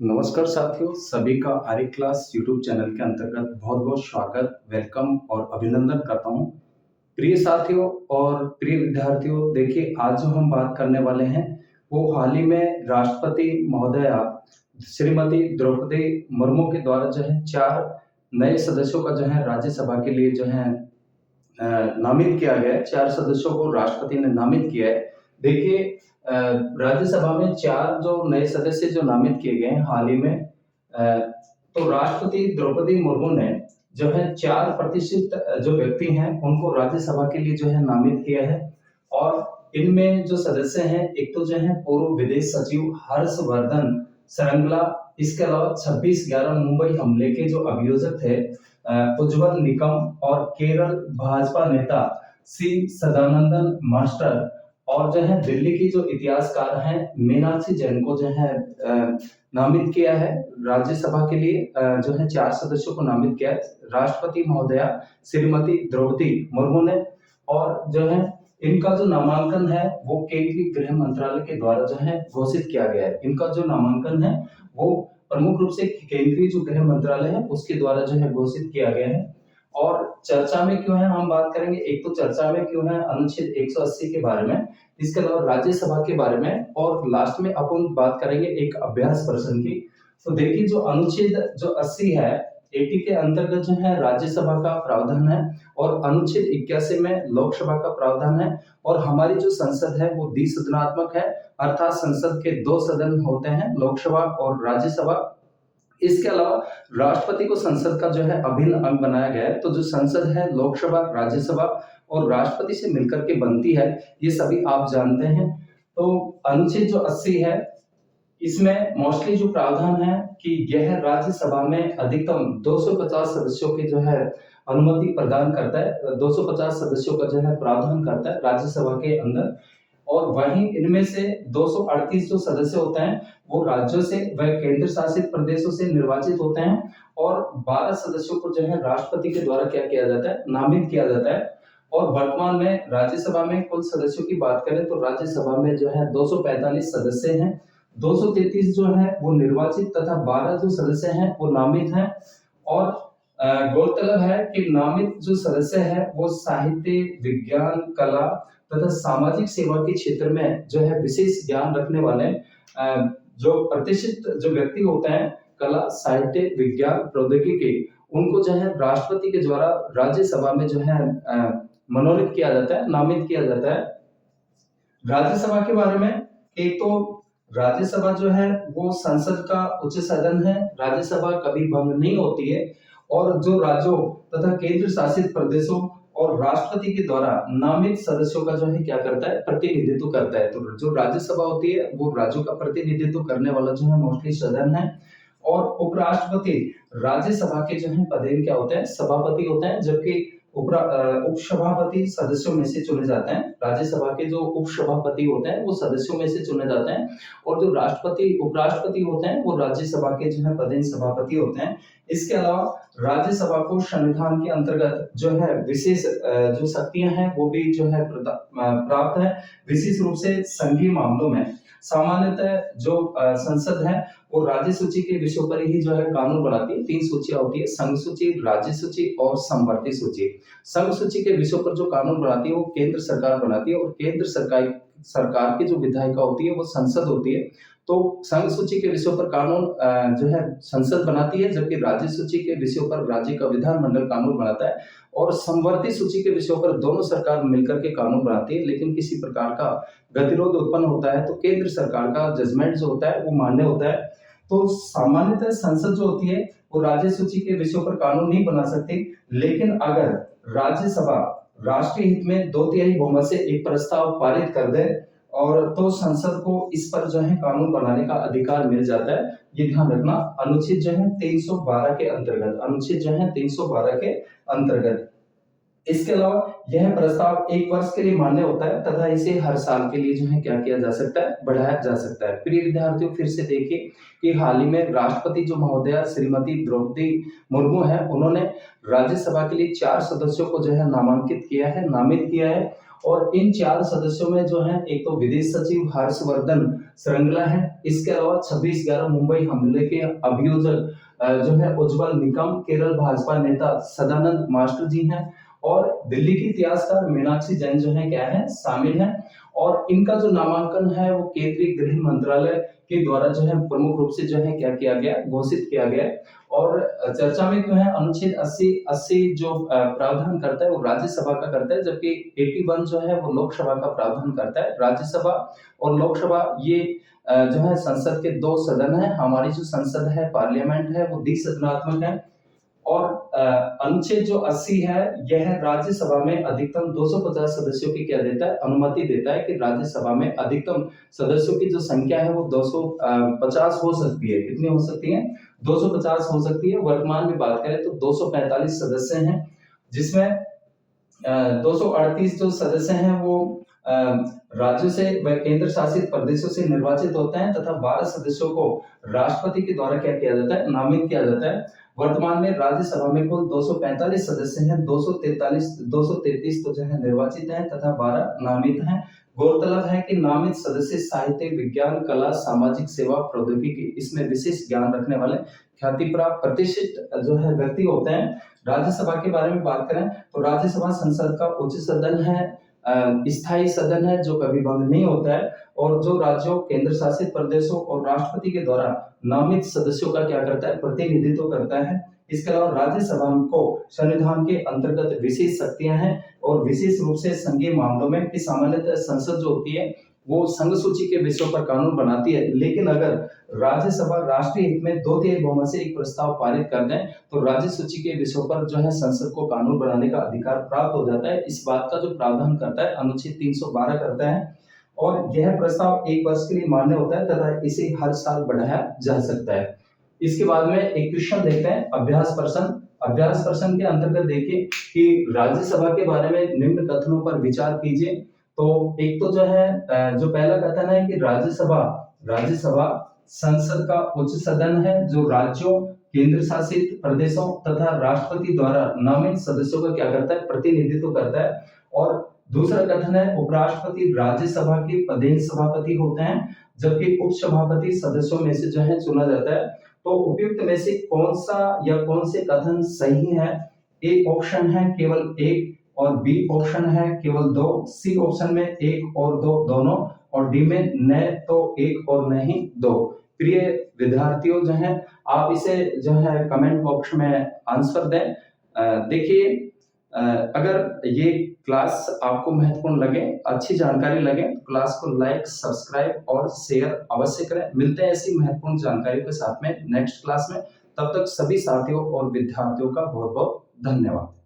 नमस्कार साथियों, सभी का आर्य क्लास यूट्यूब चैनल के अंतर्गत बहुत-बहुत स्वागत, वेलकम और अभिनंदन करता हूँ। प्रिय साथियों और प्रिय विद्यार्थियों, देखिए आज जो हम बात करने वाले हैं, वो हाल ही में राष्ट्रपति महोदया श्रीमती द्रौपदी मुर्मू के द्वारा जो है 4 नए सदस्यों का जो है राज्यसभा के लिए जो है नामित किया गया है। 4 सदस्यों को राष्ट्रपति ने नामित किया है। देखिए राज्यसभा में 4 जो नए सदस्य जो नामित किए गए हैं हाल ही में, तो राष्ट्रपति द्रौपदी मुर्मू ने जो है 4 प्रतिष्ठित जो व्यक्ति हैं उनको राज्यसभा के लिए जो है नामित किया है। और इनमें जो सदस्य हैं, एक तो जो है पूर्व विदेश सचिव हर्षवर्धन श्रृंगला, इसके अलावा 26/11 मुंबई हमले के जो अभियोजक थे उज्ज्वल निकम, और केरल भाजपा नेता सी सदानंदन मास्टर, और जो है दिल्ली की जो इतिहासकार हैं मीनाक्षी जैन को जो है नामित किया है राज्यसभा के लिए। जो है 4 सदस्यों को नामित किया है राष्ट्रपति महोदया श्रीमती द्रौपदी मुर्मू ने। और जो है इनका जो नामांकन है वो केंद्रीय गृह मंत्रालय के द्वारा जो है घोषित किया गया है। इनका जो नामांकन है वो प्रमुख रूप से केंद्रीय जो गृह मंत्रालय है उसके द्वारा जो है घोषित किया गया है। और चर्चा में क्यों है हम बात करेंगे, एक तो चर्चा में क्यों है अनुच्छेद 180 के बारे में, इसके अलावा राज्यसभा के बारे में, और लास्ट में अपन बात करेंगे एक अभ्यास प्रश्न की। तो देखिए जो अनुच्छेद जो 80 है, 80 के अंतर्गत जो है राज्यसभा का प्रावधान है, और अनुच्छेद 81 में लोकसभा का प्रावधान है। और हमारी जो संसद है वो द्विसदनात्मक है, अर्थात संसद के 2 सदन होते हैं, लोकसभा और राज्यसभा। इसके अलावा राष्ट्रपति को संसद का जो है अभिन्न अंग बनाया गया है। तो जो संसद है लोकसभा, राज्यसभा और राष्ट्रपति से मिलकर के बनती है, ये सभी आप जानते हैं। तो अनुच्छेद जो 80 है, इसमें मोस्टली जो प्रावधान है कि यह राज्यसभा में अधिकतम 250 सदस्यों की जो है अनुमति प्रदान करता है, 250 सदस्यों का जो है प्रावधान करता है राज्यसभा के अंदर। और वहीं इनमें से 238 जो सदस्य होते हैं वो राज्यों से व केंद्र शासित प्रदेशों से निर्वाचित होते हैं, और 12 सदस्यों को जो है राष्ट्रपति के द्वारा क्या किया जाता है, नामित किया जाता है। और वर्तमान में राज्यसभा में कुल सदस्यों की बात करें तो राज्यसभा में जो है 245 सदस्य हैं, 233 जो है वो निर्वाचित तथा 12 जो सदस्य हैं वो नामित हैं। और गौरतलब है कि नामित जो सदस्य है वो साहित्य, विज्ञान, कला तथा सामाजिक सेवा के क्षेत्र में जो है विशेष ज्ञान रखने वाले जो प्रतिष्ठित जो व्यक्ति होते हैं, कला, साहित्य, विज्ञान, प्रौद्योगिकी, उनको जो है राष्ट्रपति के द्वारा राज्यसभा में जो है मनोनीत किया जाता है, नामित किया जाता है। राज्यसभा के बारे में, एक तो राज्यसभा जो है वो संसद का उच्च सदन है, राज्यसभा कभी भंग नहीं होती है, और जो राज्यों तथा केंद्र शासित प्रदेशों और राष्ट्रपति के द्वारा नामित सदस्यों का जो है क्या करता है, प्रतिनिधित्व करता है। तो जो राज्यसभा होती है वो राज्यों का प्रतिनिधित्व करने वाला जो है मोस्टली सदन है। और उपराष्ट्रपति राज्यसभा के जो है पदेन क्या होते हैं, सभापति होते हैं, जबकि उपसभापति सदस्यों में से चुने जाते हैं। राज्यसभा के जो उपसभापति होते हैं वो सदस्यों में से चुने जाते हैं, और जो राष्ट्रपति उपराष्ट्रपति होते हैं वो राज्यसभा के जो है पदेन सभापति होते हैं। इसके अलावा राज्यसभा को संविधान के अंतर्गत जो है विशेष जो शक्तियां हैं वो भी जो है प्राप्त है, विशेष रूप से संघीय मामलों में। सामान्यतः जो संसद है वो राज्य सूची के विषयों पर ही जो है कानून बनाती है। 3 सूचियां होती है, संघ सूची, राज्य सूची और समवर्ती सूची। संघ सूची के विषयों पर जो कानून बनाती है वो केंद्र सरकार बनाती है, और केंद्र सरकार की जो विधायिका होती है वो संसद होती है। तो संघ सूची के विषयों पर कानून जो है संसद बनाती है, जबकि राज्य सूची के विषयों पर राज्य का विधानमंडल कानून बनाता है। और समवर्ती सूची के विषयों पर दोनों सरकार मिलकर के कानून बनाती है, लेकिन किसी प्रकार का गतिरोध उत्पन्न होता है तो केंद्र सरकार का जजमेंट जो होता है वो मान्य होता है। तो सामान्यतः संसद जो होती है वो राज्य सूची के विषयों पर कानून नहीं बना सकती, लेकिन अगर राज्यसभा राष्ट्रीय हित में 2/3 बहुमत से एक प्रस्ताव पारित कर दे और तो संसद को इस पर जो है कानून बनाने का अधिकार मिल जाता है। ये ध्यान रखना, अनुच्छेद जो है 312 के अंतर्गत, अनुच्छेद जो है 312 के अंतर्गत। इसके अलावा यह प्रस्ताव 1 वर्ष के लिए मान्य होता है तथा इसे हर साल के लिए जो है क्या किया जा सकता है, बढ़ाया जा सकता है। प्रिय विद्यार्थियों, फिर से देखिए कि हाल ही में राष्ट्रपति जो महोदया श्रीमती द्रौपदी मुर्मू है, उन्होंने राज्यसभा के लिए 4 सदस्यों को जो है नामांकित किया है, नामित किया है। और इन 4 सदस्यों में जो है एक तो विदेश सचिव हर्षवर्धन श्रृंगला है, इसके अलावा 26/11 मुंबई हमले के अभियोजक जो है उज्जवल निकम, केरल भाजपा नेता सदानंद मास्टर जी हैं और दिल्ली की इतिहासकार मीनाक्षी जैन जो है क्या है शामिल है। और इनका जो नामांकन है वो केंद्रीय गृह मंत्रालय के द्वारा जो है प्रमुख रूप से जो है क्या किया गया, घोषित किया गया। और चर्चा में जो है अनुच्छेद 80 जो प्रावधान करता है वो राज्यसभा का करता है, जबकि 81 जो है वो लोकसभा का प्रावधान करता है। राज्यसभा और लोकसभा ये जो है संसद के 2 सदन है। हमारी जो संसद है, पार्लियामेंट है, वो द्विसदनात्मक है। और अनुच्छेद जो 80 है यह राज्यसभा में अधिकतम 250 सदस्यों की क्या देता है, अनुमति देता है कि राज्यसभा में अधिकतम सदस्यों की जो संख्या है वो 250 हो सकती है। कितनी हो सकती है? 250 हो सकती है। वर्तमान में बात करें तो 245 सदस्य हैं, जिसमें 238 जो सदस्य हैं वो राज्यों से व केंद्र शासित प्रदेशों से निर्वाचित होते हैं तथा 12 सदस्यों को राष्ट्रपति के द्वारा क्या किया जाता है, नामित किया जाता है। वर्तमान में राज्यसभा में कुल 245 सदस्य हैं, 233 तो जो है निर्वाचित हैं तथा 12 नामित हैं। गौरतलब है कि नामित सदस्य साहित्य, विज्ञान, कला, सामाजिक सेवा, प्रौद्योगिकी इसमें विशेष ज्ञान रखने वाले ख्याति प्राप्त प्रतिष्ठित जो है व्यक्ति होते हैं। राज्यसभा के बारे में बात करें तो राज्यसभा संसद का उच्च सदन है, स्थायी सदन है जो कभी बंद नहीं होता है और जो राज्यों, केंद्र शासित प्रदेशों और राष्ट्रपति के द्वारा नामित सदस्यों का क्या करता है, प्रतिनिधित्व करता है। इसके अलावा राज्यसभा को संविधान के अंतर्गत विशेष शक्तियां हैं और विशेष रूप से संघीय मामलों में कि सामान्यतः संसद जो होती है वो संघ सूची के विषयों पर कानून बनाती है, लेकिन अगर राज्यसभा राष्ट्रीय हित में 2/3 बहुमत से एक प्रस्ताव पारित कर दें तो राज्य सूची के विषयों पर जो है संसद को कानून बनाने का अधिकार प्राप्त हो जाता है। इस बात का जो प्रावधान करता है अनुच्छेद 312 करता है और यह प्रस्ताव 1 वर्ष के लिए मान्य होता है तथा इसे हर साल बढ़ाया जा सकता है। इसके बाद में एक क्वेश्चन देखते हैं, अभ्यास प्रश्न। अभ्यास प्रश्न के अंतर्गत देखिए कि राज्यसभा के बारे में निम्न कथनों पर विचार कीजिए। तो एक तो जो है जो पहला कथन है कि राज्यसभा संसद का उच्च सदन है जो राज्यों, केंद्र शासित प्रदेशों तथा राष्ट्रपति द्वारा नामित सदस्यों का क्या करता है, प्रतिनिधित्व करता है। और दूसरा कथन है उपराष्ट्रपति राज्यसभा के पदेन सभापति होते हैं, जबकि उपसभापति सदस्यों में से जो है चुना जाता है। तो उपयुक्त में से कौन सा या कौन से कथन सही है? ए ऑप्शन है केवल 1 और बी ऑप्शन है केवल 2, सी ऑप्शन में 1 और 2 दोनों और डी में न तो 1 और नहीं 2। प्रिय विद्यार्थियों जो हैं आप इसे जो है कमेंट बॉक्स में आंसर दें। देखिए अगर ये क्लास आपको महत्वपूर्ण लगे, अच्छी जानकारी लगे तो क्लास को लाइक, सब्सक्राइब और शेयर अवश्य करें। मिलते हैं ऐसी महत्वपूर्ण जानकारी के साथ में नेक्स्ट क्लास में। तब तक सभी साथियों और विद्यार्थियों का बहुत बहुत धन्यवाद।